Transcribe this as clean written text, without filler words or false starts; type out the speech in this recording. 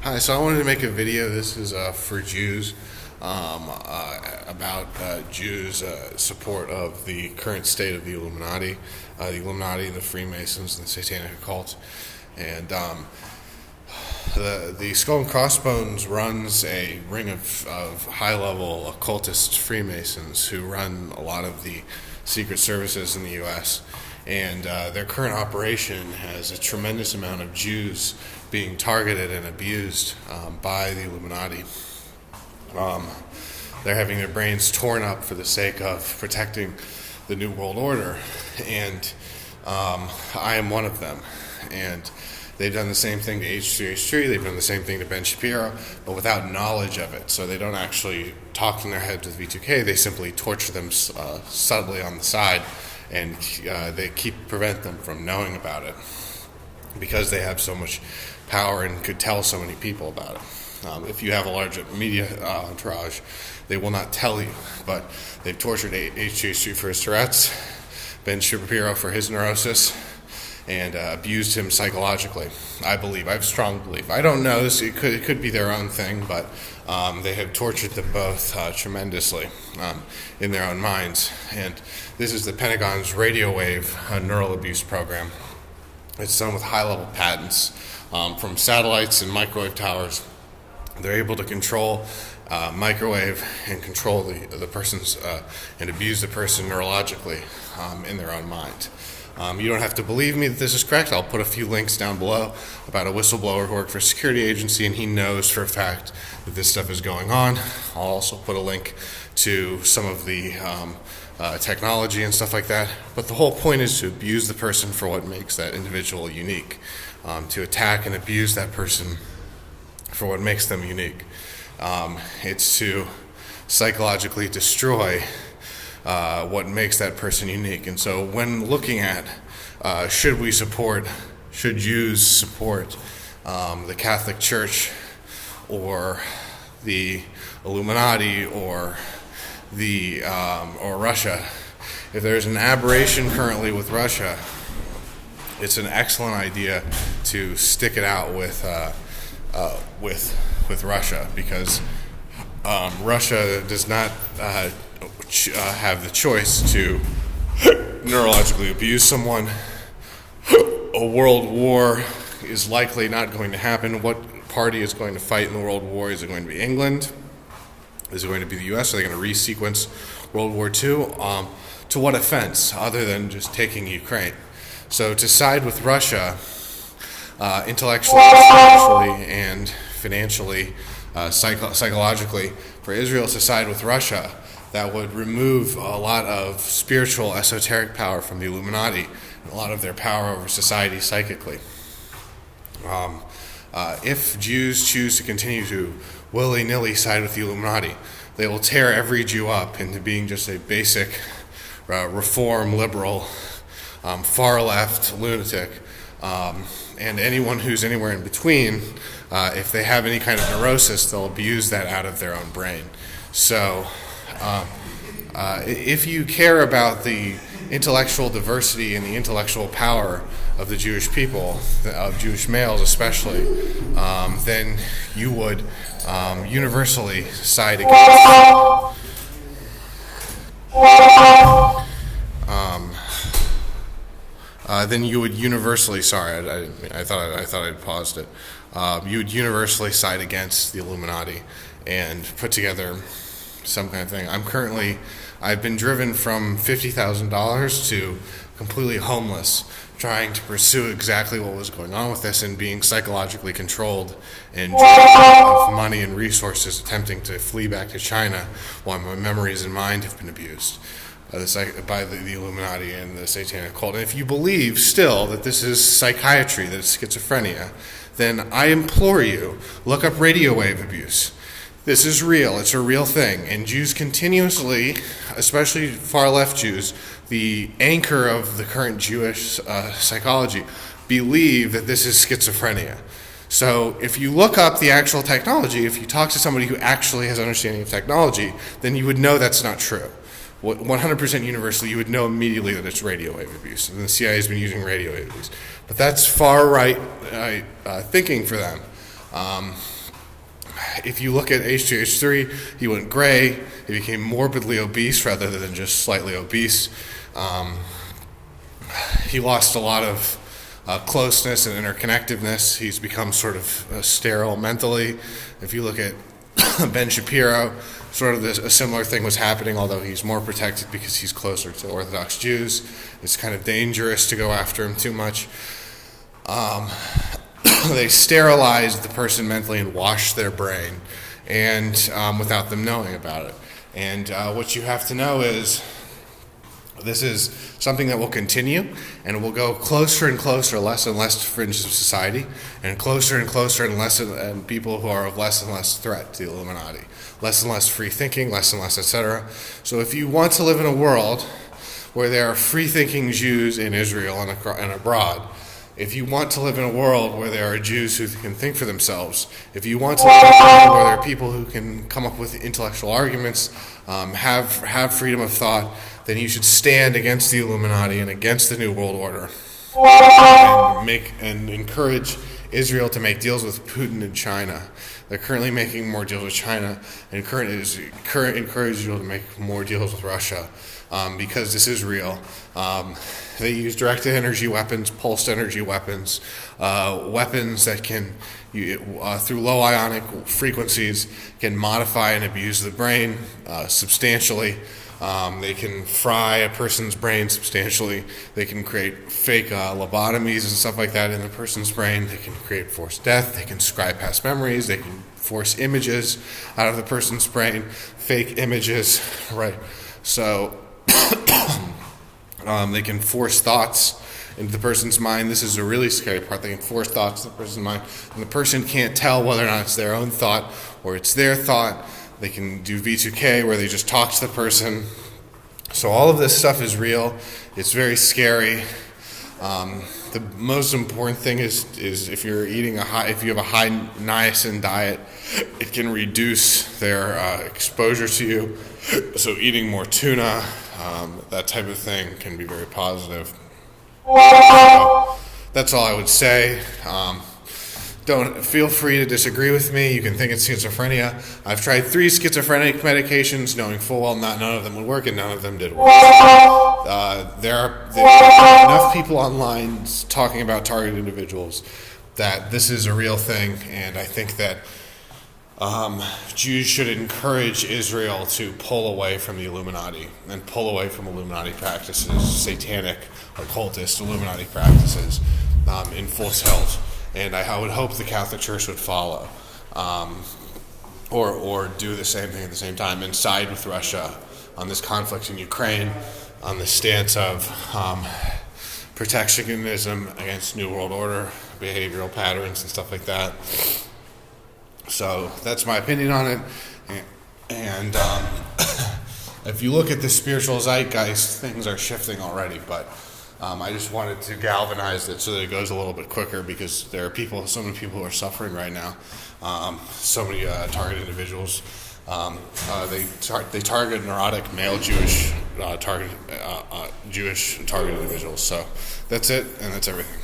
Hi, so I wanted to make a video. This is for Jews, about Jews' support of the current state of the Illuminati, the Freemasons, and the Satanic occult. And the Skull and Crossbones runs a ring of high-level occultist Freemasons who run a lot of the secret services in the U.S., and their current operation has a tremendous amount of Jews being targeted and abused by the Illuminati. They're having their brains torn up for the sake of protecting the New World Order, and I am one of them. And they've done the same thing to H3h3, they've done the same thing to Ben Shapiro, but without knowledge of it. So they don't actually talk in their heads with V2K, they simply torture them subtly on the side, and they prevent them from knowing about it because they have so much power and could tell so many people about it. If you have a large media entourage, they will not tell you, but they've tortured H3h3 for his Tourette's, Ben Shapiro for his neurosis, and abused him psychologically. I have strong belief. I don't know, it could be their own thing, but they have tortured them both tremendously in their own minds. And this is the Pentagon's radio wave neural abuse program. It's done with high-level patents from satellites and microwave towers. They're able to control microwave and control the person's and abuse the person neurologically in their own mind. You don't have to believe me that this is correct. I'll put a few links down below about a whistleblower who worked for a security agency, and he knows for a fact that this stuff is going on. I'll also put a link to some of the technology and stuff like that. But the whole point is to abuse the person for what makes that individual unique, to attack and abuse that person for what makes them unique. It's to psychologically destroy what makes that person unique. And so when looking at should Jews support the Catholic Church or the Illuminati or Russia, if there's an aberration currently with Russia, it's an excellent idea to stick it out with Russia, because Russia does not have the choice to neurologically abuse someone. A world war is likely not going to happen. What party is going to fight in the world war? Is it going to be England? Is it going to be the U.S.? Are they going to resequence World War II? To what offense, other than just taking Ukraine? So to side with Russia, intellectually, spiritually, and financially, psychologically, for Israel to side with Russia, that would remove a lot of spiritual, esoteric power from the Illuminati, and a lot of their power over society psychically. If Jews choose to continue to willy-nilly side with the Illuminati, they will tear every Jew up into being just a basic reform, liberal, far-left lunatic, and anyone who's anywhere in between, if they have any kind of neurosis, they'll abuse that out of their own brain. So if you care about the intellectual diversity and the intellectual power of the Jewish people, of Jewish males especially, then you would universally side against then you would universally, I thought I'd paused it. You would universally side against the Illuminati and put together some kind of thing. I've been driven from $50,000 to completely homeless, trying to pursue exactly what was going on with this and being psychologically controlled and drained of money and resources, attempting to flee back to China while my memories and mind have been abused by the Illuminati and the Satanic occult. And if you believe still that this is psychiatry, that it's schizophrenia, then I implore you, look up radio wave abuse. This is real. It's a real thing. And Jews continuously, especially far-left Jews, the anchor of the current Jewish psychology, believe that this is schizophrenia. So if you look up the actual technology, if you talk to somebody who actually has understanding of technology, then you would know that's not true. 100% universally, you would know immediately that it's radio wave abuse, and the CIA has been using radio wave abuse. But that's far right thinking for them. If you look at H3h3, he went gray. He became morbidly obese rather than just slightly obese. He lost a lot of closeness and interconnectedness. He's become sort of sterile mentally. If you look at Ben Shapiro, sort of a similar thing was happening, although he's more protected because he's closer to Orthodox Jews. It's kind of dangerous to go after him too much. They sterilized the person mentally and washed their brain, and without them knowing about it. And what you have to know is this is something that will continue, and it will go closer and closer, less and less fringes of society, and closer and less and people who are of less and less threat to the Illuminati, less and less free thinking, less and less, etc. So if you want to live in a world where there are free-thinking Jews in Israel and abroad, if you want to live in a world where there are Jews who can think for themselves, if you want to live in a world where there are people who can come up with intellectual arguments, have freedom of thought, then you should stand against the Illuminati and against the New World Order, and encourage Israel to make deals with Putin and China. They're currently making more deals with China, and encourage Israel to make more deals with Russia, because this is real. They use directed energy weapons, pulsed energy weapons, weapons that can, through low ionic frequencies, can modify and abuse the brain substantially. They can fry a person's brain substantially. They can create fake lobotomies and stuff like that in the person's brain. They can create forced death. They can scribe past memories. They can force images out of the person's brain, fake images, right? So they can force thoughts into the person's mind. This is a really scary part. They can force thoughts into the person's mind, and the person can't tell whether or not it's their own thought or it's their thought. They can do V2K where they just talk to the person. So all of this stuff is real. It's very scary. The most important thing is if you're eating if you have a high niacin diet, it can reduce their exposure to you. So eating more tuna, that type of thing, can be very positive. That's all I would say. Don't feel free to disagree with me. You can think it's schizophrenia. I've tried 3 schizophrenic medications, knowing full well none of them would work, and none of them did work. There are enough people online talking about targeted individuals that this is a real thing, and I think that Jews should encourage Israel to pull away from the Illuminati and pull away from Illuminati practices, satanic, occultist Illuminati practices, in full tilt. And I would hope the Catholic Church would follow, or do the same thing at the same time, and side with Russia on this conflict in Ukraine, on the stance of protectionism against New World Order, behavioral patterns and stuff like that. So that's my opinion on it. And if you look at the spiritual zeitgeist, things are shifting already, but I just wanted to galvanize it so that it goes a little bit quicker, because there are so many people who are suffering right now. So many targeted individuals. They target neurotic male Jewish targeted individuals. So that's it, and that's everything.